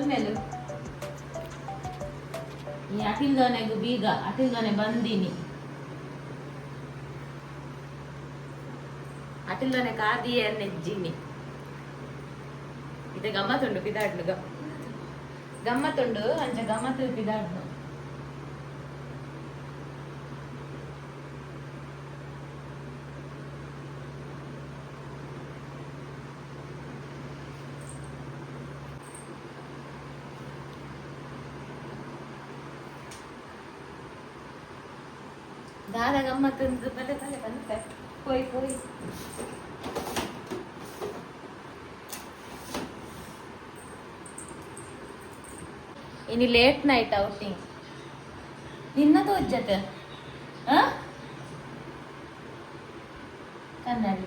ಬಂದ್ಮೇಲೆ ಈ ಅಟಿಲ್ದನೆಗೂ ಬೀಗ ಅಟಿಲ್ದನೆ ಬಂದೀನಿ ಅಟಿಲ್ದನೆ ಕಾದಿಯೇ ನೆಜ್ಜಿನಿ ಇದು ಗಮ್ಮತ್ತುಂಡು ಪಿದಾಡ್ನು ಗಮ್ಮತ್ತುಂಡು ಅಂಚ ಗಮ್ಮತ್ತು ಪಿದಾಡ್ನು ದಾದ ಗಮ್ಮತ್ತು ಬಲೆ ಬಲೆ ಬಂತೆ ಹೋಯ್ ಹೋಯ್ ಇನ್ನು ಲೇಟ್ ನೈಟ್ ಔಟಿಂಗ್ ನಿನ್ನ ತೋಜ್ಜತೆ ಕನ್ನಡ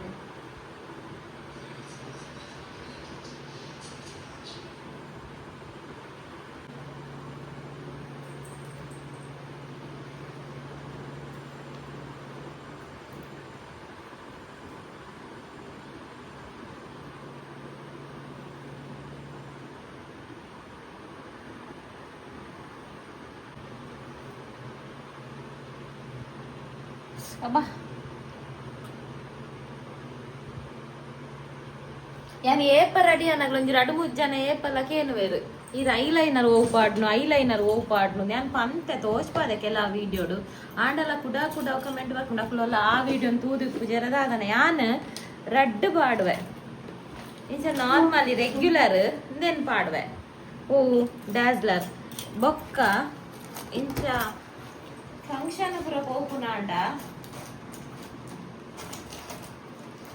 ಅಬ್ಬಾ ಯಾನ್ ಏಪರ್ ಅಡಿ ಅನ್ನಗ್ಲ ಒಂಜಿ 2-3 ಜನ ಏಪಲ್ಲಕ್ಕೆ ಏನು ಬೇರು ಇದು ಐಲೈನರ್ ಓಪಾಡ್ನು ഞാൻ പന്തെ തോഷ്പാതെ ಕೆಲ വീഡിയോಡು ಆಂಡಲ ಕುಡ ಕಮೆಂಟ್ ಬರ್ಕೊಂಡಲ್ಲ ಆ ವಿಡಿಯೋ ತೂದು ಜರದಾದನೆ ಯಾನ್ ರಡ್ ಪಾಡುವೆ ಇಂಚ ನಾರ್ಮಲಿ ರೆಗ್ಯುಲರ್ ಇಂದೇನ್ ಪಾಡುವೆ ಓ ಡ್ಯಾಸ್ಲರ್ ಬೊಕ್ಕ ಇಂಚ ಫಂಕ್ಷನ್ ಪುರ ಪೋಪುನಾಂಡ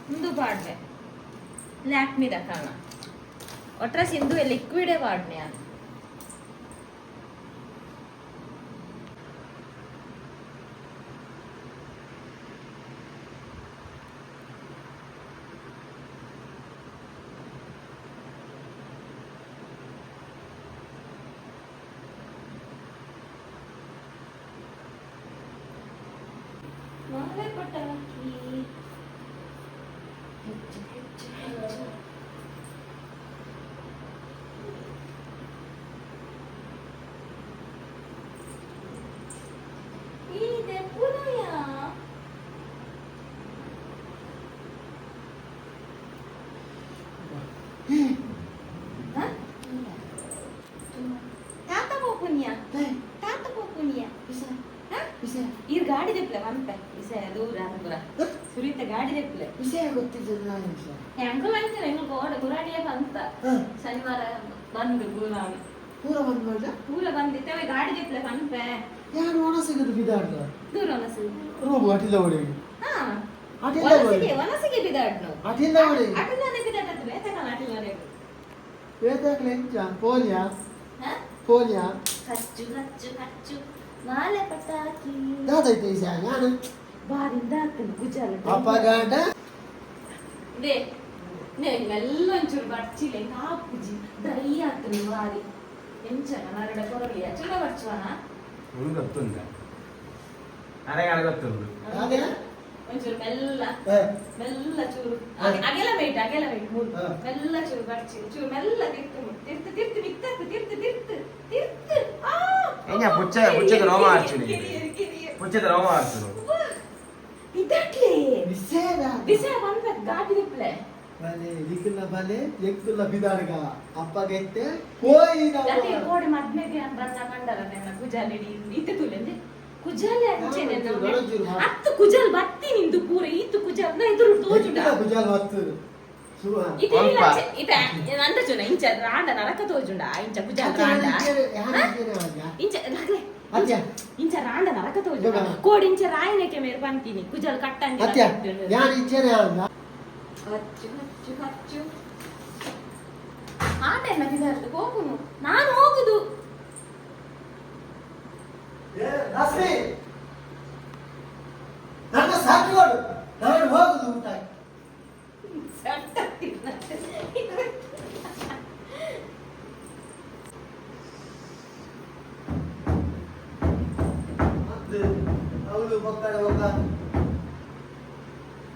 ಹಿಂದೂ ಪಾಡ್ವೆ ಲ್ಯಾಕ್ಮಿ ದಕ್ಕಣ ಒಟ್ರ ಸಿಂಧು ಲಿಕ್ವಿಡೇ ಪಾಡ್ನೆ ಅದು ಮಾಲೆ ಪಟಾಕಿ ಇದೆ ಪುನಯ ತಾತ ಪೋಪುನ್ಯ ಈ ಗಾಡಿ ದೆಪ್ಲೆ ಬಂತೆ ವಿಷಯ ದೂರ ಸುರಿತ ಗಾಡಿ ದೆಪ್ಲೆ ವಿಷಯ ಗೊತ್ತಿದ್ದು ನಾನು ಹೆಂಗಲ್ ಅಂತಾರೆ ಹೆಂಗ ಗುರಾಡಿಯ ಬಂತ ಶನಿವಾರ ಬಂದು ಪೂರ ಬಂದಿತ್ತವೆ ಗಾಡಿ ದೆಪ್ಲೆ ಬಂತೆ ಯಾರು ಒಣಸಿಗದು ಬಿದಾಡ್ದ ದೂರ ಒನಸು ರೂಬು ಅಟಿಲ್ಲ ಒಡೆ ಹಾ ಅಟಿಲ್ಲ ಒಡೆ ಒನಸಿಗೆ ಬಿದಾಡ್ನು ಅಟಿಲ್ಲ ಒಡೆ ಅಟಿಲ್ಲನೆ ಬಿದಾಡದು ಬೇತಕಲ ಅಟಿಲ್ಲನೆ ಬೇತಕಲ ಎಂಚ ಪೋಲಿಯಾ ಹಾ ಪೋಲಿಯಾ ಹಚ್ಚು ಮಾಲೆ ಪಟಾಕಿ ದಾದೈತೆ ಈಸಾ ನಾನು ಬಾರಿಂದ ಹಾಕ್ತೀನಿ ಗುಜಾಲ ಅಪಗಾಟ ದೇ ಮೆಲ್ಲ ಒಂಚೂರು ಬಡ್ಚಿಲೆ ಕಾಪುಜಿ ಡ್ರೈ ಆಗ್ತದೆ ವಾರಿ ಎಂಚನ ನರಡ ಕೊರಲಿಯ ಚುಡ ಬಡ್ಚುವನ ಗೊತ್ತುಂಟ ಅರೆಗಾಲ ಗೊತ್ತುಂಟು ಒಂಚೂರು ಮೆಲ್ಲ ಚೂರು ಅಗೆಲ ವೇಟ್ ಮೂರು ಮೆಲ್ಲ ಚೂರು ಬಡ್ಚಿ ಚೂರು ಮೆಲ್ಲ ತಿರ್ತು ಮಿತ್ತತ್ತು Enya pucce ರೋಮ ಆರ್ಚುನಿ pucce ರೋಮ ಆರ್ಚುನು ಇದಟ್ಲೆ ವಿಸೇದ ವಿಸೇ ಬಂದ ಗಾಡಿ ದಿಪ್ಲೆ ಬಲೆ ದಿಕ್ಕಲ ಬಲೆ ಎಕ್ಕುಲ ಬಿದಾಡಗ ಅಪ್ಪಗೆತ್ತೆ ಹೋಯಿ ನಾವು ಅದೇ ಕೋಡೆ ಮದ್ಮೆಗೆ ಬಣ್ಣ ಕಂಡರ ನನ್ನ ಕುಜಾಲಿಡಿ ಇತ್ತೆ ತುಲೆಂದೆ ಕುಜಾಲೆ ಅಂಚೆನೆ ನಾವು ಹತ್ತು ಕುಜಾಲ್ ಬತ್ತಿ ನಿಂದು ಪೂರ ಇತ್ತು ಕುಜಾಲ್ ನ ಎದುರು ತೋಜುಡ ಕುಜಾಲ್ ಬತ್ತು ಶುರು ಇದು ಇಲ್ಲ ಇದು ನಂದ ಜನ ಇಂಚ ರಾಂಡ ನರಕ ತೋಜುಂಡ ಇಂಚ ಕುಜಾಲ್ ರಾಂಡ ಇಂಚ ಲಗ್ಲೆ ಅತ್ಯ ಇಂಚ ರಾಂಡ ನರಕ ತೋಜುಂಡ ಕೋಡಿ ಇಂಚ ರಾಯನೆಕೆ ಮೇರ್ ಬಂತೀನಿ ಕುಜಾಲ್ ಕಟ್ಟಂಜ ಅತ್ಯ ಯಾನ್ ಇಂಚನೆ ಆಂದ ಹಚ್ಚು ಆಟೆಲ್ಲ ಬಿಸಾಡ್ದು ಹೋಗುನು ನಾನು ಹೋಗುದು ರಸ್ಮಿ ನನ್ನ ಸಾಕಿಗೋಡು ನಾನು ಹೋಗುದು ಊಟ ಅವಳು ಮಕ್ಕಳ ಹೋಗ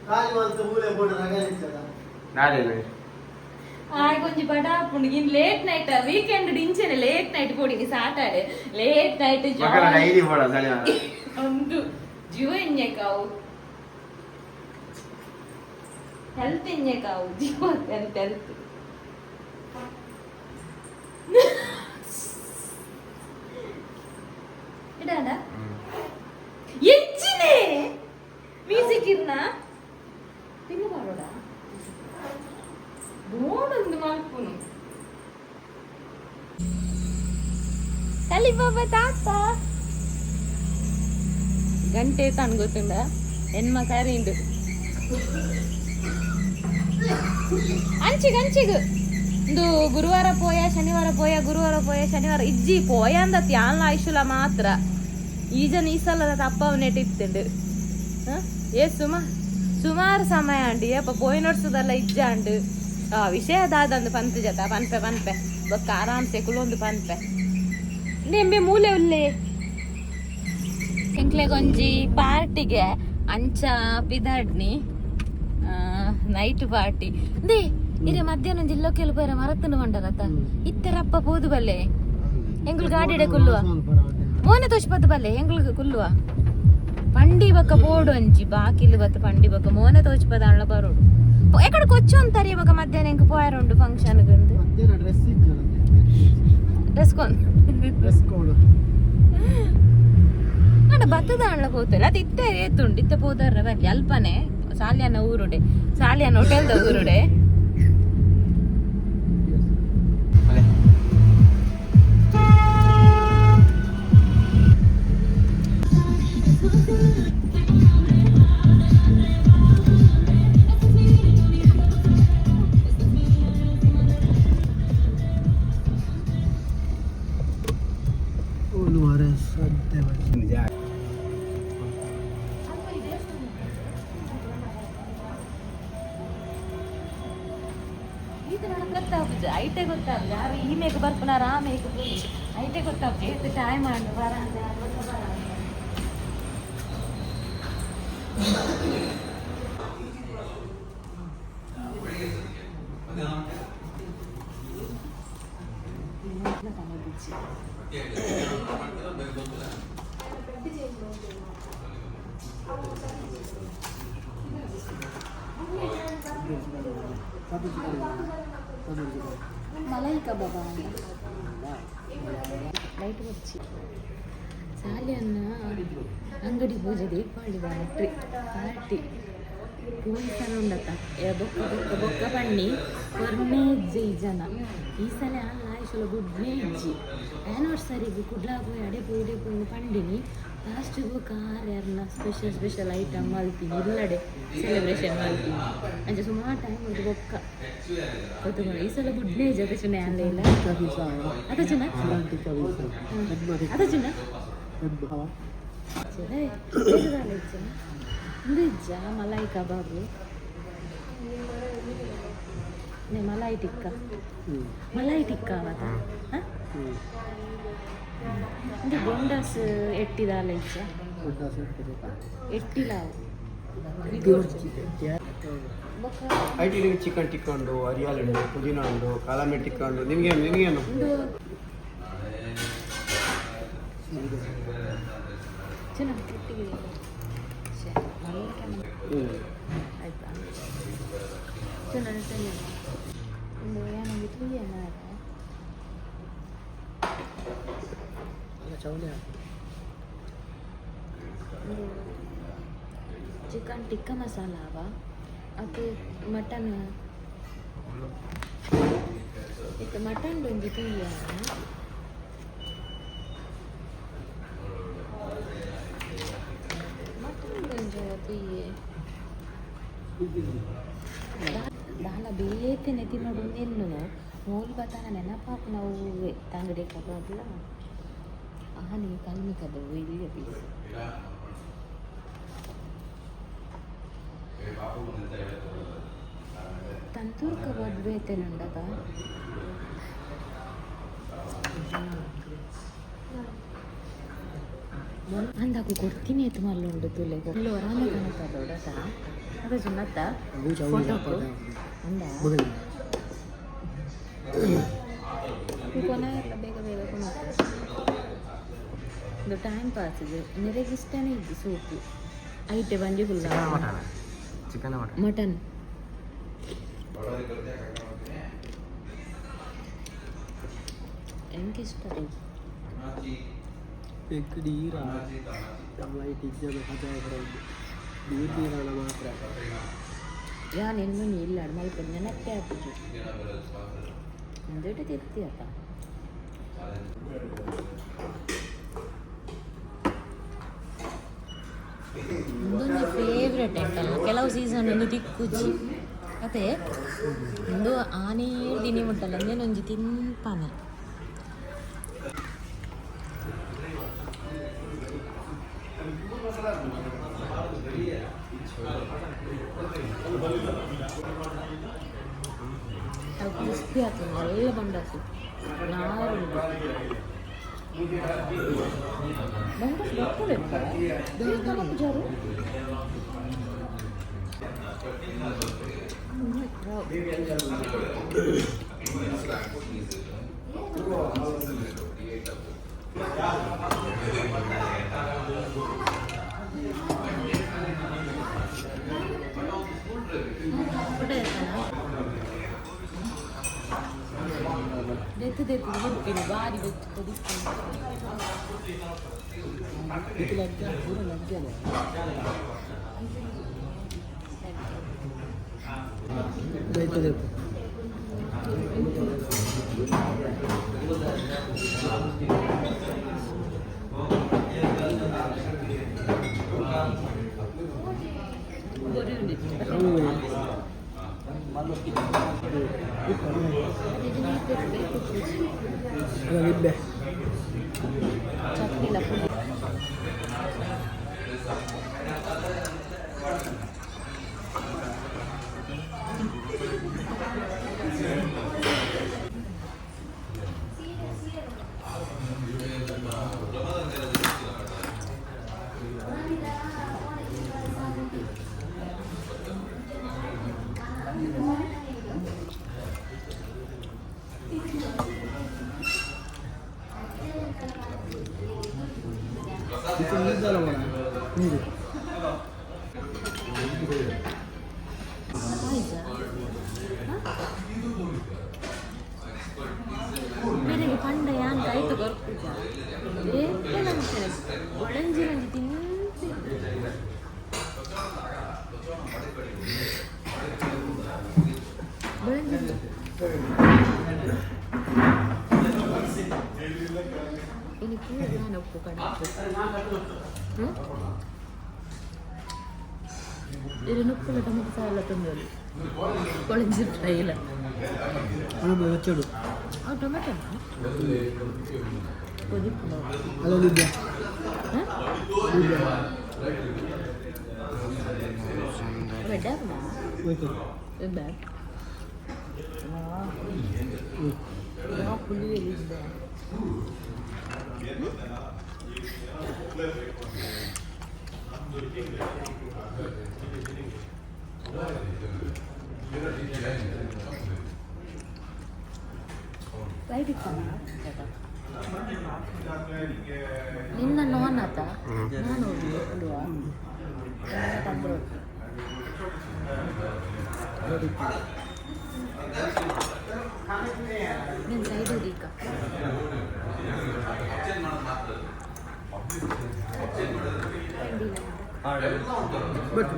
ಕಾಲಿ ಮಂತ ಮೂಲೆ ಬೋಡ ರಗಲಿದ್ದದ ನಾಳೆ కొంచెం పడాపుండు ఇన్ లేట్ నైట్ వీకెండ్ డించనే లేట్ నైట్ పోడింది సాటర్డే లేట్ నైట్ డైలీ పోడా చలి ಒಂದು ಜೀವ ಎಣ್ಣೆಕಾವು ಹೆಲ್ತ್ ಎಣ್ಣೆಕಾವು ಜೀವ ಹೆಲ್ತ್ ಇಡಾಡ ಹೆಚ್ಚಿನೇ ಮ್ಯೂಸಿಕ್ ಇರ್ನ ತಿನ್ನು ಮಾಡೋಡ ಬೋಡೊಂದು ಮಲ್ಪುನು ತಲಿ ಬಾಬಾ ತಾತ ಗಂಟೆ ತಾನು ಗೊತ್ತುಂಡ ಹೆಣ್ಮ ಕರೀಂಡು ಅಂಚಿಗೆ ಒಂದು ಗುರುವಾರ ಪೋಯ ಶನಿವಾರ ಇಜ್ಜಿ ಪೋಯ ಅಂದತಿ ಆನ್ಲ ಆಯುಷುಲ ಮಾತ್ರ ಈಜನ ಈ ಸಲದ ತಪ್ಪವ ನೆಟ್ಟಿತ್ತುಂಡು ಸುಮಾರು ಸಮಯ ಅಂಡಿ ಅಪ್ಪ ಪೋಯ್ ನೋಡ್ಸೋದಲ್ಲ ಇಜ್ಜ ಅಂಡು ವಿಷಯ ದಾದಂದು ಪಂಪೆ ಜತ ಪನ್ಪೆ ಬೊಕ್ಕ ಆರಾಮ್ಸೆ ಕುಲೊಂದು ಪನ್ಪೆ ನೆಂಬೆ ಮೂಲೆ ಉಲ್ಲೆ ಎಂಕ್ಲೆಗೊಂಜಿ ಪಾರ್ಟಿಗೆ ಅಂಚ ಪಿದಾಡ್ನಿ ನೈಟ್ ಪಾರ್ಟಿ ದೇ ಇರೆ ಮಧ್ಯಾಹ್ನ ಜಿಲ್ಲೋ ಕೆಲಪರ ಮರತ್ತನು ಮಂಡರತ ಇತ್ತರಪ್ಪ ಪೋದು ಬಲ್ಲೆ ಎಂಗುಲ್ ಗಾಡಿಡೆ ಕುಲ್ಲುವ ಮೋನೆ ತೋಷ್ಪತ್ತು ಬಲ್ಲೆ ಎಂಗುಲ್ ಕುಲ್ಲುವ ಪಂಡಿ ಬಕ್ಕ ಪೋಡು ಅಂಚಿ ಬಾಕಿಲು ಬತ್ತು ಪಂಡಿ ಬಕ್ಕ ಮೋನೆ ತೋಚ್ಪದ ಅಣ್ಣ ಬರೋಡು ಎಕಡೆ ಕೊಚ್ಚು ಅಂತಾರೆ ಇವಾಗ ಮಧ್ಯಾಹ್ನ ಎಂಕ್ ಪೋಯಾರುಂಡು ಫಂಕ್ಷನ್ ಗಂದು ಡ್ರೆಸ್ ಕೋಡ್ ಅಣ್ಣ ಬತ್ತದ ಅಣ್ಣ ಹೋತಲ್ಲ ಅದು ಇತ್ತೆ ಏತುಂಡು ಇತ್ತೆ ಪೋದಾರ ಬಲ್ಲಿ ಅಲ್ಪನೆ ಸಾಲಿಯನ್ನ ಹೋಟೆಲ್ದ ಊರುಡೆ ಐಟೆ ಗೊತ್ತಾಗ ಯಾರು ಈ ಮೇಕ ಬರ್ಪನಾರ ಆ ಮೇಕ ಐಟೆ ಗೊತ್ತಾಗ ಎಷ್ಟು ಟೈಮ್ ಆಂಡು ಬರ ಮಲೈ ಕಬಾಬ ಲೈಟ್ వచ్చి ಸಾಲಿಯನ್ನ ಅಂಗಡಿ ಪೂಜೆ ದೀಪಾವಳಿ ಪಾರ್ಟಿ ಪೂಜೆ ఉండత ಬೊಕ್ಕ ಬಣ್ಣಿ ಕೊರ್ನೇಜ್ಜಿ ಜನ ಈ ಸಲ ಆಯುಷಲ ಗುಡ್ನೇಜ್ಜಿ ಆ್ಯನಿವರ್ಸರಿಗೆ ಕುಡ್ಲಾಗೋಯ್ ಅಡೆ ಪೂಡೆ ಪೋಯಿ ಪಂಡಿನಿ ಲಾಸ್ಟಿಗೂ ಕಾರ್ಯರ್ನ ಸ್ಪೆಷಲ್ ಐಟಮ್ ಮಲ್ತೀನಿ ಇಲ್ಲಡೆ ಸೆಲೆಬ್ರೇಷನ್ ಮಲ್ತೀನಿ ಅಂಚೆ ಸುಮಾರು ಟೈಮ್ ಅದು ಬೊಕ್ಕ ಗೊತ್ತುಕೊಂಡು ಈ ಸಲ ಗುಡ್ನೇಜ್ ಅದ ಚುನೆ ಅಲ್ಲ ಇಲ್ಲ ಅದ ಚುನ ಅದ ಚುನ ಇಜ್ಜ ಮಲೈ ಕಬಾಬು ಮಲೈ ಟಿಕ್ಕ ಅವತ್ತ ಇದು ಬೊಂಡಸ್ ಎಟ್ಟಿದಾಲ ಇಜ್ಜ ಎಟ್ಟಿಲ ಐಟಿ ಚಿಕನ್ ಟಿಕ್ಕ ಉಂಡು ಅರಿಯಾಲ್ ಉಂಡು ಪುದೀನ ಉಂಡು ಕಾಲಮೆ ಟಿಕ್ಕ ಉಂಡು ನಿಮಗೇನು ಆಯ್ತಾ ಚೆನ್ನಾಗಿ ಒಂದು ಏನಾಗಿತ್ತು ಏನಾರ ಚಿಕನ್ ಟಿಕ್ಕ ಮಸಾಲ ಅವ ಅದು ಮಟನ್ ಇದು ಮಟನ್ ಒಂದು ತುಯ್ಯ ಮಟನ್ ಒಂದು ತುಯ್ಯೆ ದಾಲ ಬೇತೇನೆ ತಿನ್ನೋಡು ನೆನ್ನು ಮೂಲ್ ಬತ್ತಾನ ನೆನಪಾಪ ನಾವು ತಂಗಡಿ ಕಬಾಬ್ಲ ಆನೆ ಕಲ್ಮಿ ಕದವು ಇಲ್ಲಿ ಪೀಸ್ ತಂದೂರ್ ಕಬಾಬ್ ಬೇತೇನುಂಡದ ಅಂದಾಕು ಕೊಡ್ತೀನಿ ಎತ್ತು ಮಲ್ಲುಂಡು ತುಲೆ ಕೊಲ್ಲು ವರಾನೆ ಕಣತದೋಡತ ಅದು ಸುನ್ನತ್ತ ಫೋಟೋಕು ಅಂದ ಕೊನೆ ಎಲ್ಲ ಬೇಗ ಬೇಗ ಕೊನೆ ಇದು ಟೈಮ್ ಪಾಸ್ ಇದು ನೆರೆಗೆ ಇಷ್ಟನೇ ಇದ್ದು ಸೂಪು ಐಟೆ ಬಂಜಿ ಫುಲ್ಲ ಚಿಕನ್ ಮಟನ್ എനിക്ക് ഇഷ്ടമായി ഞാൻ എന്നും ഇല്ലാണ് മലപ്പുറം ഞാൻ ഒക്കെ ആപ്പിച്ചു എന്തിട്ട് തെറ്റിയാട്ടാ ಇದೊಂದು ಫೇವ್ರೆಟ್ ಆಯ್ತಲ್ಲ ಕೆಲವು ಸೀಸನ್ ಒಂದು ತಿಕ್ಕುಚ್ಚಿ ಅದೇ ಒಂದು ಆನೆ ದಿನಿ ಮುಟ್ಟಲ್ಲ ಅಂದೇನೊಂಜಿ ತಿನ್ಪಾನೆ ಅದು ಕ್ರಿಸ್ಪಿ ಆಗ್ತದೆ ಎಲ್ಲ ಬಂಡಾಸು ನಾರು ಬಂಡಾಸು ಬರ್ತದೆ ಜಾರು देखते देखते बहुत बारी बच्चे को दिखते लग गया पूरा लग गया देखते देखते मेरे पंड यान कायतो गोर्पुजा एंतनंते ओळंजि ರಂಜಿ ತಿನ್ಸಿ ಓಳಂಜಿ എനിക്ക് ഞാൻ ഉപ്പ് കണ്ടു ഇരുന്നുപ്പുള്ള ടൊമാറ്റോ സാല ತಂದೋಲಿ ಕೊಳಂಜಿ ಫ್ರೈಲ വെച്ചോളൂ ಆ ಟೊಮೆಟೊ ಕೊದಿಪ್ಪು അതല്ല ಬೆಡ್ಡಾಪನ ಓಕೆ ಬೆಡ್ಡ ಆ ಪುಳಿ ಎಲ್ಲಿದೆ ಲೈಟ್ ಇತ್ತಲ್ಲ ನಿನ್ನ ನೋನ್ ಆತ ನಾನು ನೋಡುವ ತಂದ್ರು ನೀನು ಸೈಡ್ ಹುಡುಕ ಬಟ್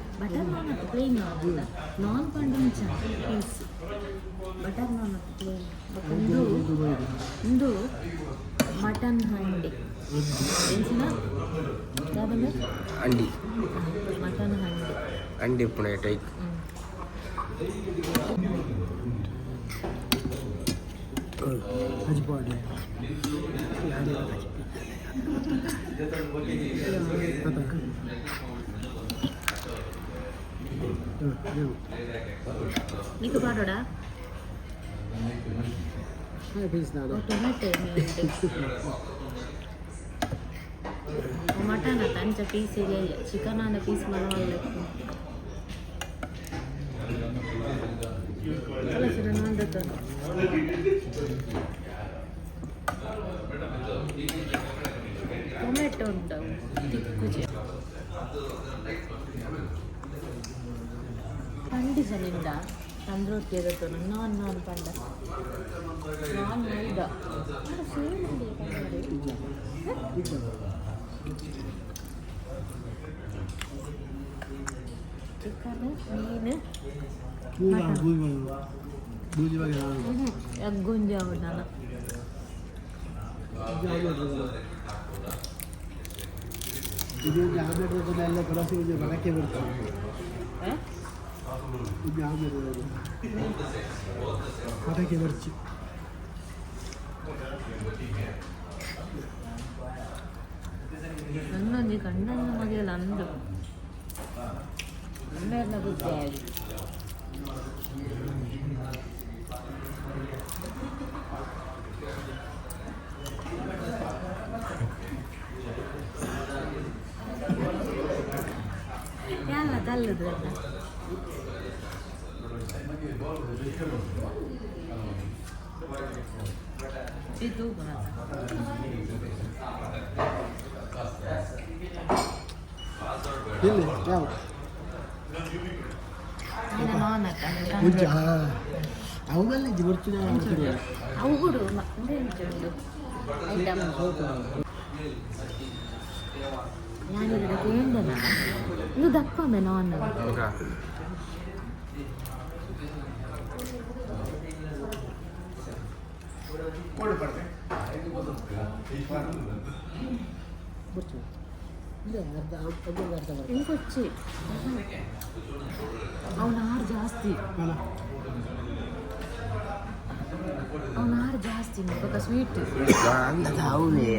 ಬಟರ್ ನಾನ್ ಅದು ಪ್ಲೇನ್ ನಾನ್ ಪಂಡಿಂಚ ಪೀಸ್ ಬಟರ್ ನಾನ್ ಅದು ಪ್ಲೇನ್ ಒಂದು ಮಟನ್ ಹಂಡಿ ಏನ್ಸಿನ ಯಾವ್ದಂದ್ರೆ ಅಂಡಿ ಮಟನ್ ಹಂಡಿ ಅಂಡಿ ಪುಣೆ ಟೈಕ್ ಹಜ್ಪಾಡೆ నీకు పాడోడా పీస్ నాదో టొమాటో ಮಟನ್ ಅಂತ ಅಂಚ ಪೀಸ್ ಇದೆ ಚಿಕನ್ ಅಂದ ಪೀಸ್ ಮರವಲ್ಲ ಟೊಮೆಟೊ ಉಂಟವು ತಿಕ್ಕುಜೆ ಪಂಡಿಸನಿಂದ ತಂದ್ರೊಟ್ಟಿ ಅದತ್ತು ನಾನ್ ಪಂಡ ನಾನ್ ಮೈದ ಚಿಕನ್ ಮೀನು ಎಗ್ಗುಂಜ ಉಂಟಾನ ಇದು ಎಲ್ಲ ಪ್ರವಾಸಿ ಬರಕ್ಕೆ ಬರ್ತದೆ ಪಟಾಕಿ ಬರ್ಚಿ ನನ್ನೊಂದು ಗಂಡನ ಮಗೆಯಲ್ಲ ಅಂದು ಗಂಡ ಬುದ್ಧಿ ಆಗಿ ಎಲ್ಲ ತಲ್ಲದು itu ಇಲ್ಲಿ ಯಾವ ಅವುಗಳಲ್ಲಿ ಬರ್ತೀನಿ ಅವು ಕೂಡ ಉಂಟು ഞാനിവിടെ വേണ്ടതാണ് ഇത് ദപ്പമേ നോൺ ఇంకొచ్చి అవును ఆరు జాస్తి అవును ఆరు జాస్తి ఒక స్వీట్ అవునే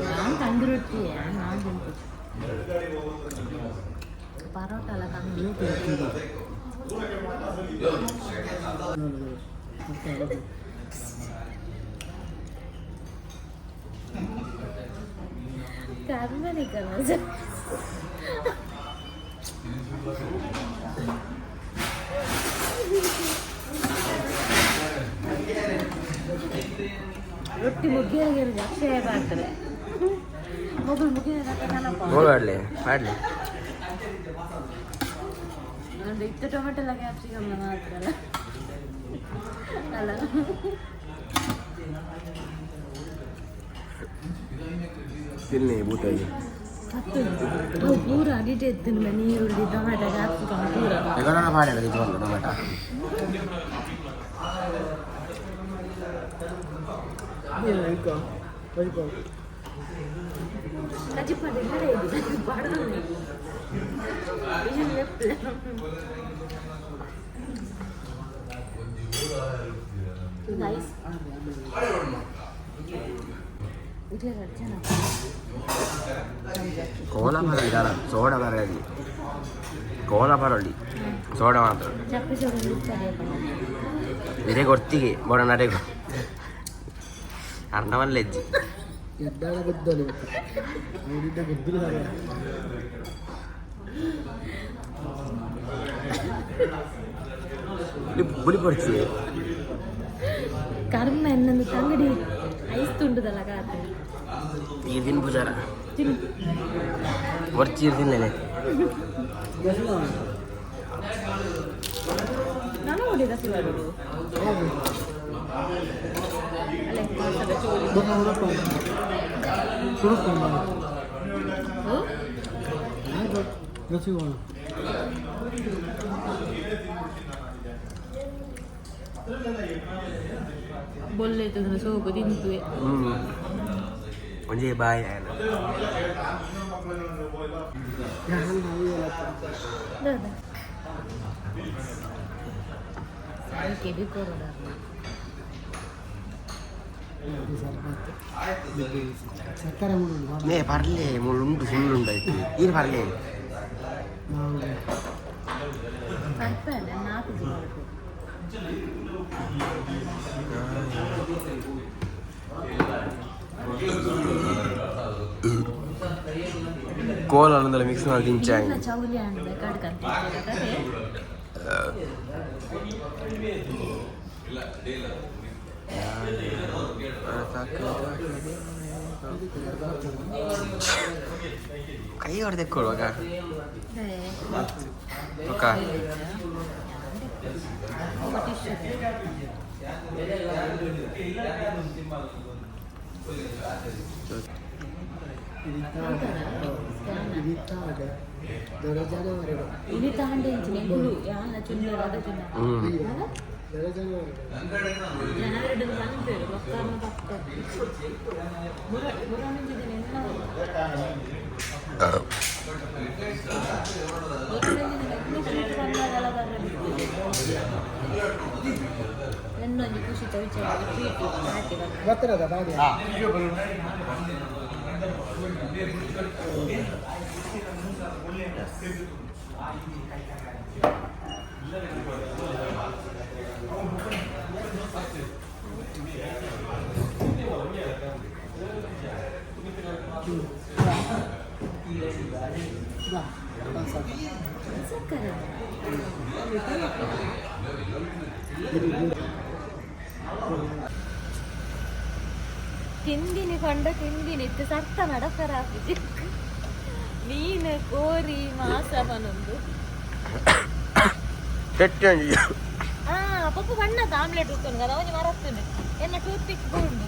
ನಾನು ತಂದಿರೊಟ್ಟಿ ನಾನು ತಿಂತು ಪರೋಟ ಎಲ್ಲ ತಂದು ಕರ್ಮನೆ ಕರ್ಮ ರೊಟ್ಟಿ ಮುಗಿಯಾಗಿ ಅಕ್ಷಯ ಮಾಡ್ತಾರೆ ಮೊಬೈಲ್ ಮಾಡ್ಲಿ ಮಾಡ್ಲಿ ಒಂದು ಇತ್ತು ಟೊಮೆಟೊ ಎಲ್ಲ ಕ್ಯಾಪ್ಸಿಕಮ್ ಮಾಡ್ತಾರಲ್ಲ ಅಲ್ಲ ತಿನ್ನಿ ಬೂತಾಗಿ ಪೂರ ಅಡಿಟೆ ಎತ್ತಿನ ನೀರುಳ್ಳಿ ಟೊಮೆಟೊ ಕ್ಯಾಪ್ಸಿಕಮ್ ಪೂರ ಎಗರನ ಮಾಡಿಲ್ಲ ಇದು ಒಂದು ಟೊಮೆಟೊ ಕಜಿಪಡೆ ಪಡದು ನೈಸ್ ಕೋಲ ಬರಲಿ ಸೋಡ ಬರಲಿ ಕೋಲ ಬರಲಿ ಸೋಡ ಮಾತ್ರ ಇದೇ ಗೊತ್ತಿಗೆ ಬೋಡ ನಡೆಗು ಅರ್ಣವಲ್ಲೆಜ್ಜಿ ಎದ್ದಾಳ ಬಿದ್ದಲು ಬಿದ್ದಲು ಬುಲಿ ಪಡಿಸಿ ಕರ್ಮ ಎನ್ನೊಂದು ತಂಗಡಿ ಐಸ್ ತುಂಡುದಲ್ಲ ಕಾತೆ ಈಗ ತಿನ್ ಪೂಜಾರ ತಿನ್ನು ಹೊರ್ಚೀರ್ ತಿನ್ನೇನೆ ನಾನು ಹೊಡಿದ ಸಿವಾಡು बोलले तर सोबत तिंतुय म्हणजे बाय दादा सारखे बी करू ನೇ ಬರಲಿ ಮುಳ್ಳುಂಟು ಫುಲ್ ಉಂಟಾಯ್ತು ಏನು ಬರಲಿ ಕೋಲ ಅನ್ನೋದಲ್ಲ ಮಿಕ್ಸ್ ಮಾಡಿ ತಿಂಚಾಂಗ್ ಚೌಲಿ ಅಂಡ್ ಕಡ್ಕಂತ ಕೈ ಹೊಡೆದೆ ಕೊಡುವಾಗ ini tahan deh ini dulu ya ada cunda ada cunda yang ada di depan itu bakar bakar murah murah nih jadi nena nena jadi sih tahu cewek ತಿಂದಿನಿ ಕೊಂಡ ತಿಂದಿನಿ ಇತ್ತು ಸತ್ತ ನಡಕರ ಮೀನು ಕೋರಿ ಮಾಸ ಬನೊಂದು ಪಪ್ಪು ಬಣ್ಣದ ಆಮ್ಲೆಟ್ ಉತ್ಕೊಂಡು కదా ಅವನು ಮರಸ್ತೇನೆ ಎಲ್ಲ ಟೂತ್ ಪಿಕ್ ಕೊಂಡು